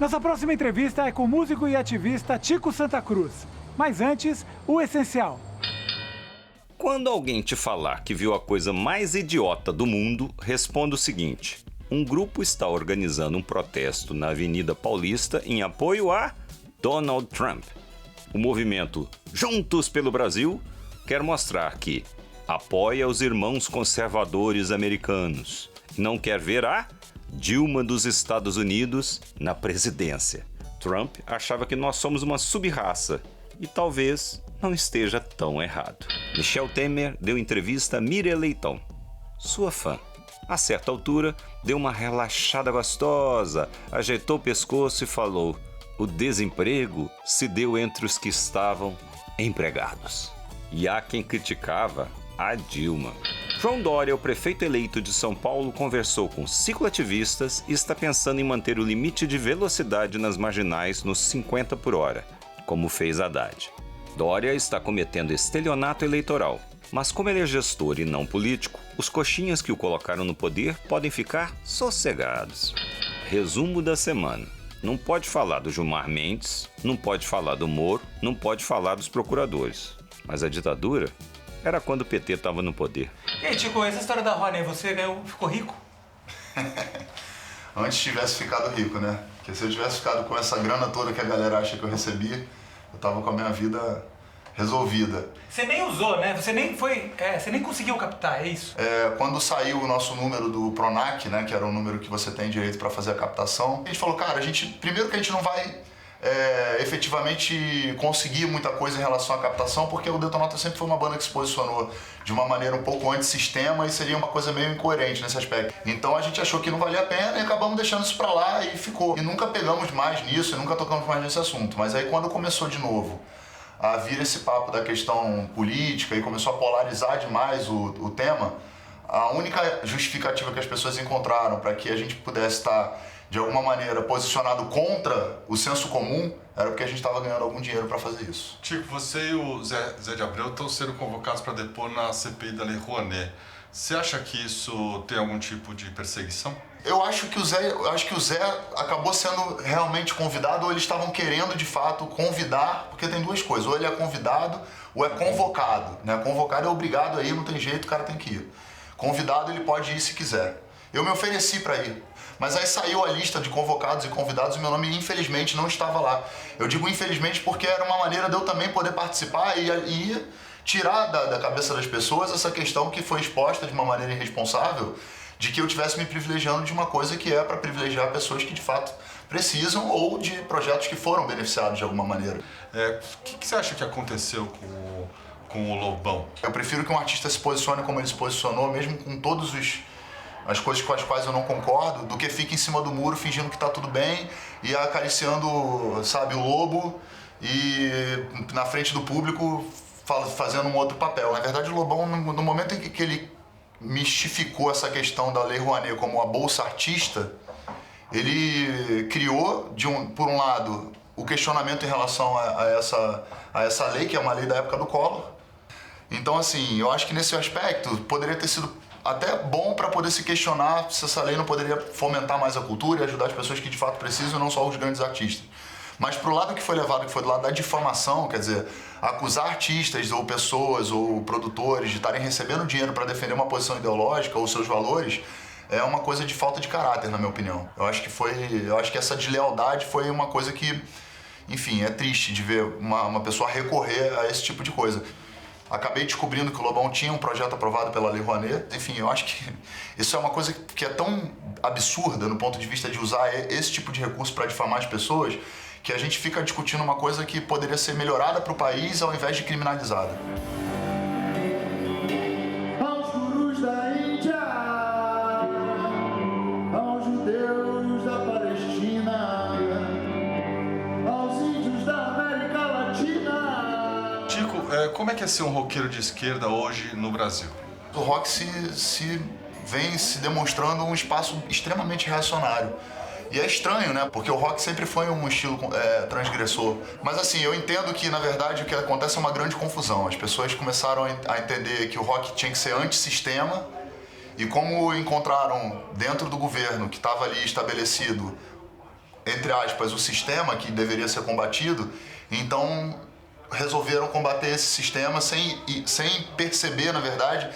Nossa próxima entrevista é com o músico e ativista Tico Santa Cruz. Mas antes, o essencial. Quando alguém te falar que viu a coisa mais idiota do mundo, responda o seguinte: um grupo está organizando um protesto na Avenida Paulista em apoio a Donald Trump. O movimento Juntos pelo Brasil quer mostrar que apoia os irmãos conservadores americanos e não quer ver a Dilma dos Estados Unidos na presidência. Trump achava que nós somos uma sub-raça e talvez não esteja tão errado. Michel Temer deu entrevista a Miriam Leitão, sua fã. A certa altura, deu uma relaxada gostosa, ajeitou o pescoço e falou: o desemprego se deu entre os que estavam empregados. E há quem criticava a Dilma. João Dória, o prefeito eleito de São Paulo, conversou com cicloativistas e está pensando em manter o limite de velocidade nas marginais nos 50 por hora, como fez Haddad. Dória está cometendo estelionato eleitoral, mas como ele é gestor e não político, os coxinhas que o colocaram no poder podem ficar sossegados. Resumo da semana. Não pode falar do Gilmar Mendes, não pode falar do Moro, não pode falar dos procuradores. Mas a ditadura era quando o PT estava no poder. E aí, Tico, essa história da Rouanet, você ficou rico? Antes tivesse ficado rico, né? Porque se eu tivesse ficado com essa grana toda que a galera acha que eu recebi, eu tava com a minha vida resolvida. Você nem usou, né? Você nem conseguiu captar, é isso? Quando saiu o nosso número do Pronac, né, que era o número que você tem direito para fazer a captação, a gente falou, cara, primeiro que a gente não vai efetivamente conseguir muita coisa em relação à captação, porque o Detonauta sempre foi uma banda que se posicionou de uma maneira um pouco antissistema e seria uma coisa meio incoerente nesse aspecto. Então a gente achou que não valia a pena e acabamos deixando isso pra lá e ficou. E nunca pegamos mais nisso e nunca tocamos mais nesse assunto. Mas aí quando começou de novo a vir esse papo da questão política e começou a polarizar demais o tema, a única justificativa que as pessoas encontraram para que a gente pudesse estar de alguma maneira posicionado contra o senso comum era porque a gente estava ganhando algum dinheiro para fazer isso. Tipo, você e o Zé de Abreu estão sendo convocados para depor na CPI da Lei Rouanet. Você acha que isso tem algum tipo de perseguição? Eu acho que o Zé acabou sendo realmente convidado, ou eles estavam querendo de fato convidar, porque tem duas coisas, ou ele é convidado ou é convocado, né? Convocado é obrigado a ir, não tem jeito, o cara tem que ir. Convidado ele pode ir se quiser. Eu me ofereci para ir, mas aí saiu a lista de convocados e convidados e meu nome infelizmente não estava lá. Eu digo infelizmente porque era uma maneira de eu também poder participar e tirar da cabeça das pessoas essa questão que foi exposta de uma maneira irresponsável, de que eu estivesse me privilegiando de uma coisa que é para privilegiar pessoas que de fato precisam ou de projetos que foram beneficiados de alguma maneira. O que você acha que aconteceu com o Lobão? Eu prefiro que um artista se posicione como ele se posicionou, mesmo com todas as coisas com as quais eu não concordo, do que fique em cima do muro fingindo que tá tudo bem e acariciando, sabe, o lobo e na frente do público fazendo um outro papel. Na verdade, o Lobão, no momento em que ele mistificou essa questão da Lei Rouanet como a bolsa artista, ele criou, por um lado, o questionamento em relação a essa lei, que é uma lei da época do Collor. Então, assim, eu acho que nesse aspecto poderia ter sido até bom para poder se questionar se essa lei não poderia fomentar mais a cultura e ajudar as pessoas que de fato precisam, não só os grandes artistas. Mas pro lado que foi levado, que foi do lado da difamação, quer dizer, acusar artistas ou pessoas ou produtores de estarem recebendo dinheiro para defender uma posição ideológica ou seus valores, é uma coisa de falta de caráter, na minha opinião. Eu acho que essa deslealdade foi uma coisa que, enfim, é triste de ver uma pessoa recorrer a esse tipo de coisa. Acabei descobrindo que o Lobão tinha um projeto aprovado pela Lei Rouanet. Enfim, eu acho que isso é uma coisa que é tão absurda no ponto de vista de usar esse tipo de recurso para difamar as pessoas, que a gente fica discutindo uma coisa que poderia ser melhorada para o país ao invés de criminalizada. Aos gurus da Índia, aos judeus da Palestina, aos índios da América Latina. Tico, como é que é ser um roqueiro de esquerda hoje no Brasil? O rock vem se demonstrando um espaço extremamente reacionário. E é estranho, né? Porque o rock sempre foi um estilo transgressor. Mas assim, eu entendo que, na verdade, o que acontece é uma grande confusão. As pessoas começaram a entender que o rock tinha que ser antissistema, e como encontraram dentro do governo que estava ali estabelecido entre aspas, o sistema que deveria ser combatido, então resolveram combater esse sistema sem perceber, na verdade,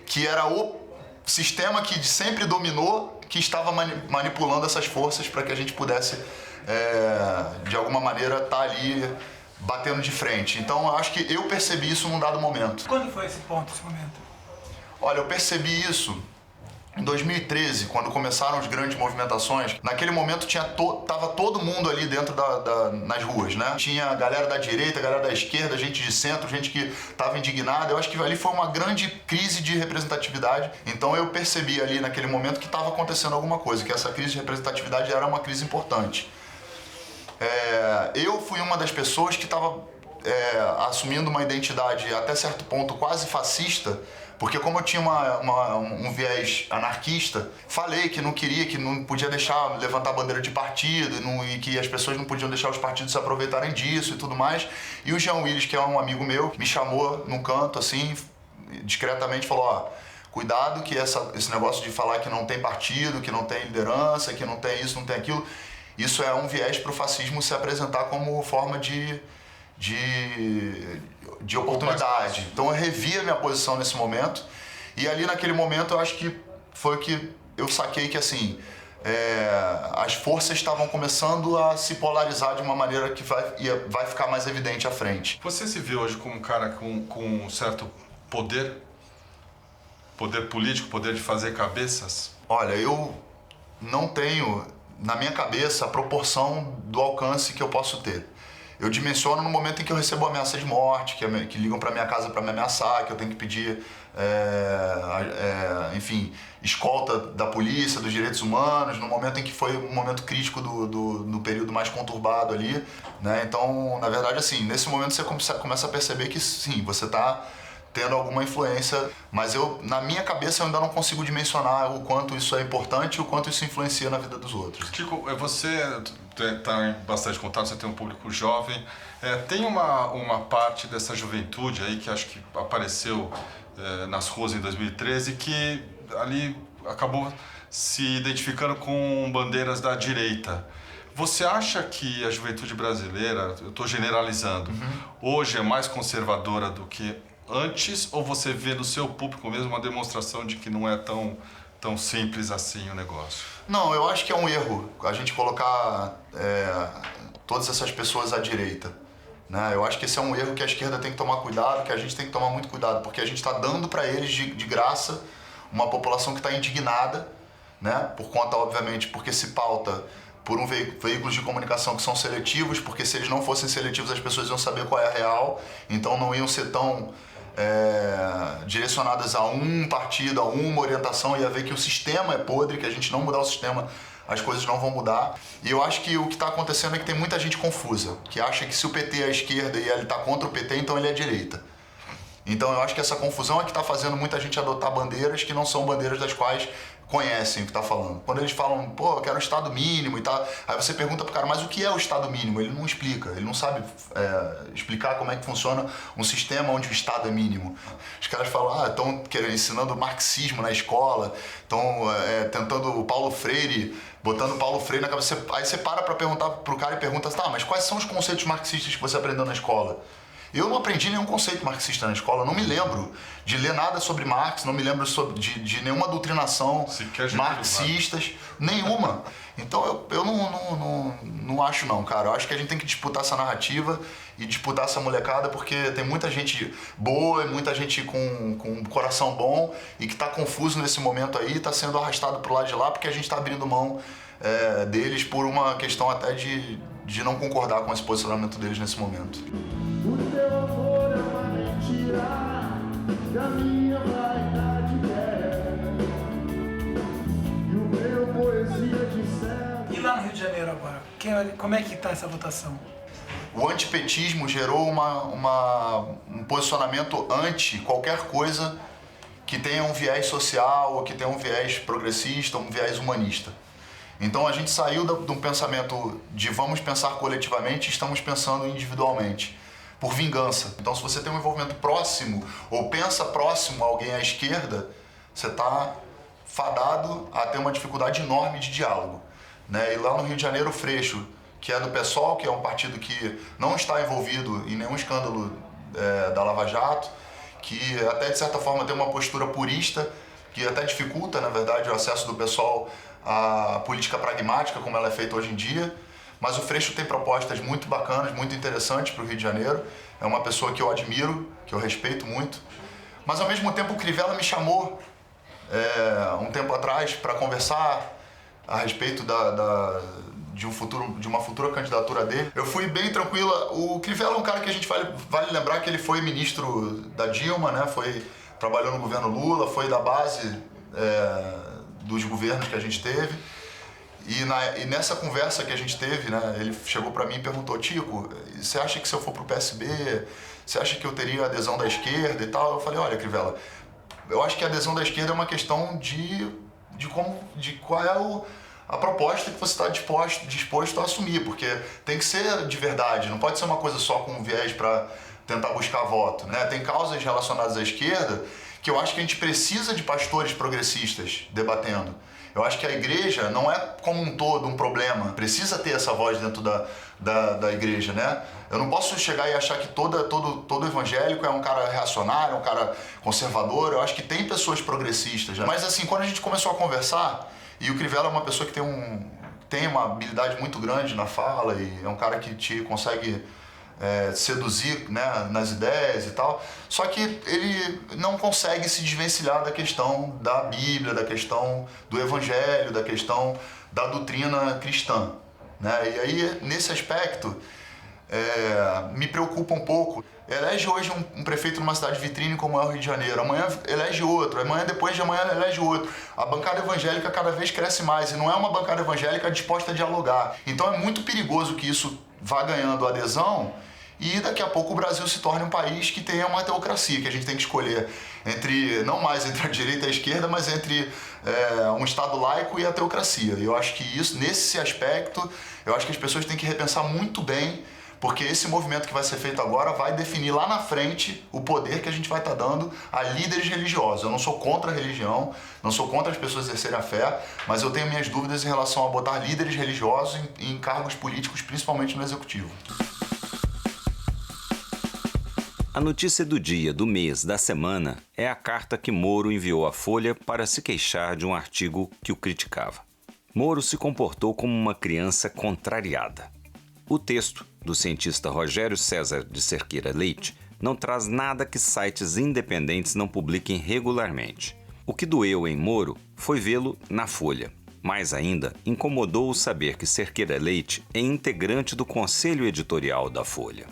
que era o sistema que sempre dominou, que estava manipulando essas forças para que a gente pudesse, de alguma maneira, estar ali batendo de frente. Então, eu acho que eu percebi isso num dado momento. Quando foi esse momento? Olha, eu percebi isso em 2013, quando começaram as grandes movimentações. Naquele momento tava todo mundo ali dentro nas ruas, né? Tinha a galera da direita, a galera da esquerda, gente de centro, gente que estava indignada. Eu acho que ali foi uma grande crise de representatividade. Então eu percebi ali naquele momento que estava acontecendo alguma coisa, que essa crise de representatividade era uma crise importante. Eu fui uma das pessoas que estava assumindo uma identidade até certo ponto quase fascista, porque como eu tinha um viés anarquista, falei que não queria, que não podia deixar levantar bandeira de partido e que as pessoas não podiam deixar os partidos se aproveitarem disso e tudo mais. E o Jean Willis, que é um amigo meu, me chamou num canto assim, discretamente, falou: ó, cuidado que esse negócio de falar que não tem partido, que não tem liderança, que não tem isso, não tem aquilo, isso é um viés para o fascismo se apresentar como forma de oportunidade. Então eu revi a minha posição nesse momento, e ali naquele momento eu acho que foi que eu saquei que assim, as forças estavam começando a se polarizar de uma maneira que vai ficar mais evidente à frente. Você se vê hoje como um cara com um certo poder político, poder de fazer cabeças? Olha, eu não tenho na minha cabeça a proporção do alcance que eu posso ter. Eu dimensiono no momento em que eu recebo ameaça de morte, que ligam para minha casa para me ameaçar, que eu tenho que pedir, enfim, escolta da polícia, dos direitos humanos, no momento em que foi um momento crítico do período mais conturbado ali, né? Então, na verdade, assim, nesse momento você começa a perceber que sim, você está tendo alguma influência, mas na minha cabeça eu ainda não consigo dimensionar o quanto isso é importante e o quanto isso influencia na vida dos outros. Chico, você está em bastante contato, você tem um público jovem, tem uma parte dessa juventude aí que acho que apareceu nas ruas em 2013 que ali acabou se identificando com bandeiras da direita. Você acha que a juventude brasileira, eu estou generalizando, hoje é mais conservadora do que antes, ou você vê no seu público mesmo uma demonstração de que não é tão simples assim o negócio? Não, eu acho que é um erro a gente colocar todas essas pessoas à direita, né? Eu acho que esse é um erro que a esquerda tem que tomar cuidado, que a gente tem que tomar muito cuidado, porque a gente está dando para eles de graça uma população que está indignada, né? Por conta, obviamente, porque se pauta por veículos de comunicação que são seletivos, porque se eles não fossem seletivos as pessoas iam saber qual é a real, então não iam ser tão direcionadas a um partido, a uma orientação, ia ver que o sistema é podre, que a gente não mudar o sistema, as coisas não vão mudar. E eu acho que o que está acontecendo é que tem muita gente confusa, que acha que se o PT é a esquerda e ele está contra o PT, então ele é a direita. Então eu acho que essa confusão é que está fazendo muita gente adotar bandeiras que não são bandeiras das quais conhecem o que está falando. Quando eles falam, pô, eu quero um Estado mínimo e tal, aí você pergunta pro cara, mas o que é o Estado mínimo? Ele não explica, ele não sabe explicar como é que funciona um sistema onde o Estado é mínimo. Os caras falam, estão ensinando marxismo na escola, estão tentando o Paulo Freire, botando o Paulo Freire na cabeça. Aí você para perguntar pro cara e pergunta, tá, mas quais são os conceitos marxistas que você aprendeu na escola? Eu não aprendi nenhum conceito marxista na escola, não me lembro de ler nada sobre Marx, não me lembro de nenhuma doutrinação marxistas, nenhuma. Então eu não acho não, cara. Eu acho que a gente tem que disputar essa narrativa e disputar essa molecada, porque tem muita gente boa, muita gente com coração bom e que está confuso nesse momento aí, está sendo arrastado pro lado de lá porque a gente está abrindo mão deles por uma questão até de não concordar com esse posicionamento deles nesse momento. O teu amor é uma mentira que a minha vaidade quer, e o meu poesia de céu. E lá no Rio de Janeiro agora, como é que está essa votação? O antipetismo gerou um posicionamento anti qualquer coisa que tenha um viés social ou que tenha um viés progressista, um viés humanista. Então a gente saiu de um pensamento de vamos pensar coletivamente e estamos pensando individualmente, por vingança. Então se você tem um envolvimento próximo ou pensa próximo a alguém à esquerda, você está fadado a ter uma dificuldade enorme de diálogo. né? E lá no Rio de Janeiro, o Freixo, que é do PSOL, que é um partido que não está envolvido em nenhum escândalo da Lava Jato, que até de certa forma tem uma postura purista, que até dificulta, na verdade, o acesso do PSOL à política pragmática, como ela é feita hoje em dia. Mas o Freixo tem propostas muito bacanas, muito interessantes para o Rio de Janeiro. É uma pessoa que eu admiro, que eu respeito muito. Mas, ao mesmo tempo, o Crivella me chamou um tempo atrás para conversar a respeito de uma futura candidatura dele. Eu fui bem tranquila. O Crivella é um cara que a gente vale lembrar que ele foi ministro da Dilma, né? Trabalhou no governo Lula, foi da base dos governos que a gente teve. E nessa conversa que a gente teve, né, ele chegou para mim e perguntou: Tico, você acha que se eu for pro PSB, você acha que eu teria adesão da esquerda e tal? Eu falei: olha, Crivella, eu acho que a adesão da esquerda é uma questão de qual é a proposta que você está disposto a assumir, porque tem que ser de verdade, não pode ser uma coisa só com um viés para tentar buscar voto, né? Tem causas relacionadas à esquerda que eu acho que a gente precisa de pastores progressistas debatendo. Eu acho que a igreja não é como um todo um problema, precisa ter essa voz dentro da igreja, né? Eu não posso chegar e achar que todo evangélico é um cara reacionário, um cara conservador. Eu acho que tem pessoas progressistas, né? Mas assim, quando a gente começou a conversar, e o Crivella é uma pessoa que tem uma habilidade muito grande na fala, e é um cara que te consegue seduzir, né, nas ideias e tal, só que ele não consegue se desvencilhar da questão da Bíblia, da questão do Evangelho, da questão da doutrina cristã, né? E aí, nesse aspecto, me preocupa um pouco. Elege hoje um prefeito numa cidade vitrine como é o Rio de Janeiro, amanhã elege outro, amanhã depois de amanhã elege outro. A bancada evangélica cada vez cresce mais, e não é uma bancada evangélica disposta a dialogar. Então é muito perigoso que isso vá ganhando adesão e daqui a pouco o Brasil se torne um país que tenha uma teocracia, que a gente tem que escolher não mais entre a direita e a esquerda, mas entre um Estado laico e a teocracia. E eu acho que isso, nesse aspecto, eu acho que as pessoas têm que repensar muito bem, porque esse movimento que vai ser feito agora vai definir lá na frente o poder que a gente vai estar dando a líderes religiosos. Eu não sou contra a religião, não sou contra as pessoas exercerem a fé, mas eu tenho minhas dúvidas em relação a botar líderes religiosos em cargos políticos, principalmente no executivo. A notícia do dia, do mês, da semana é a carta que Moro enviou à Folha para se queixar de um artigo que o criticava. Moro se comportou como uma criança contrariada. O texto, do cientista Rogério César de Cerqueira Leite, não traz nada que sites independentes não publiquem regularmente. O que doeu em Moro foi vê-lo na Folha. Mais ainda, incomodou-o saber que Cerqueira Leite é integrante do conselho editorial da Folha.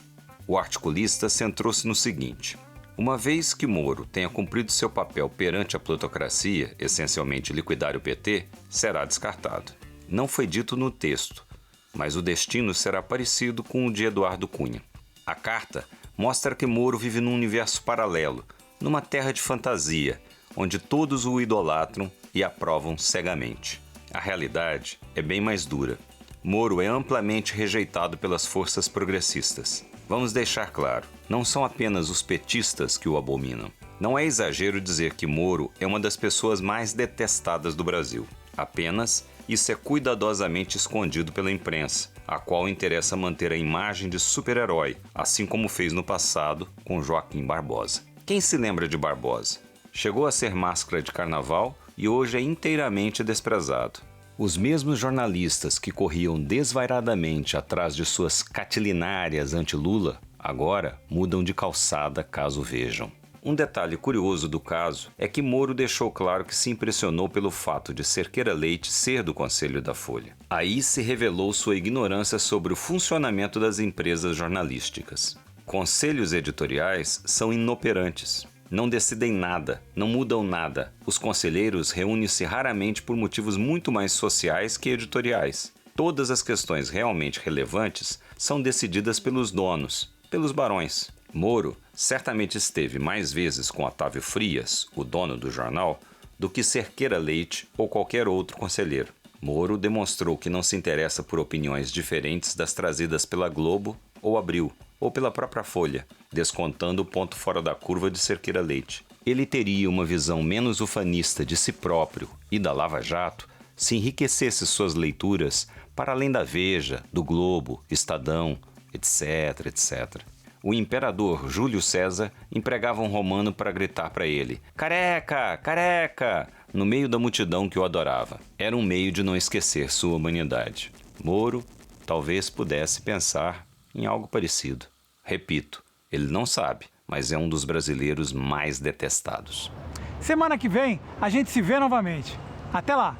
O articulista centrou-se no seguinte: uma vez que Moro tenha cumprido seu papel perante a plutocracia, essencialmente liquidar o PT, será descartado. Não foi dito no texto, mas o destino será parecido com o de Eduardo Cunha. A carta mostra que Moro vive num universo paralelo, numa terra de fantasia, onde todos o idolatram e aprovam cegamente. A realidade é bem mais dura. Moro é amplamente rejeitado pelas forças progressistas. Vamos deixar claro, não são apenas os petistas que o abominam. Não é exagero dizer que Moro é uma das pessoas mais detestadas do Brasil. Apenas, isso é cuidadosamente escondido pela imprensa, a qual interessa manter a imagem de super-herói, assim como fez no passado com Joaquim Barbosa. Quem se lembra de Barbosa? Chegou a ser máscara de carnaval e hoje é inteiramente desprezado. Os mesmos jornalistas que corriam desvairadamente atrás de suas catilinárias anti-Lula, agora mudam de calçada caso vejam. Um detalhe curioso do caso é que Moro deixou claro que se impressionou pelo fato de Cerqueira Leite ser do Conselho da Folha. Aí se revelou sua ignorância sobre o funcionamento das empresas jornalísticas. Conselhos editoriais são inoperantes. Não decidem nada, não mudam nada. Os conselheiros reúnem-se raramente por motivos muito mais sociais que editoriais. Todas as questões realmente relevantes são decididas pelos donos, pelos barões. Moro certamente esteve mais vezes com Otávio Frias, o dono do jornal, do que Cerqueira Leite ou qualquer outro conselheiro. Moro demonstrou que não se interessa por opiniões diferentes das trazidas pela Globo ou Abril, ou pela própria Folha, descontando o ponto fora da curva de Cerqueira Leite. Ele teria uma visão menos ufanista de si próprio e da Lava Jato se enriquecesse suas leituras para além da Veja, do Globo, Estadão, etc, etc. O imperador Júlio César empregava um romano para gritar para ele: "Careca, careca!", no meio da multidão que o adorava. Era um meio de não esquecer sua humanidade. Moro talvez pudesse pensar em algo parecido. Repito, ele não sabe, mas é um dos brasileiros mais detestados. Semana que vem, a gente se vê novamente. Até lá!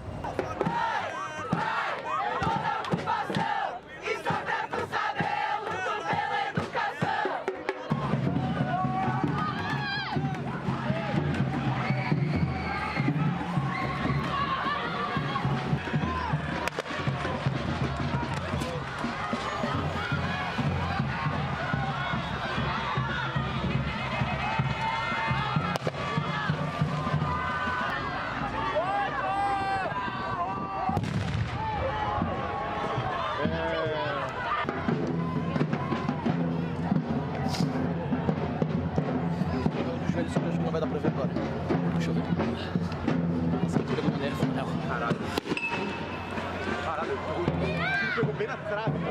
Acho que não vai dar pra ver agora. Deixa eu ver. Nossa, que pegou no nervo. Caralho. Caralho, pegou bem na trave, cara.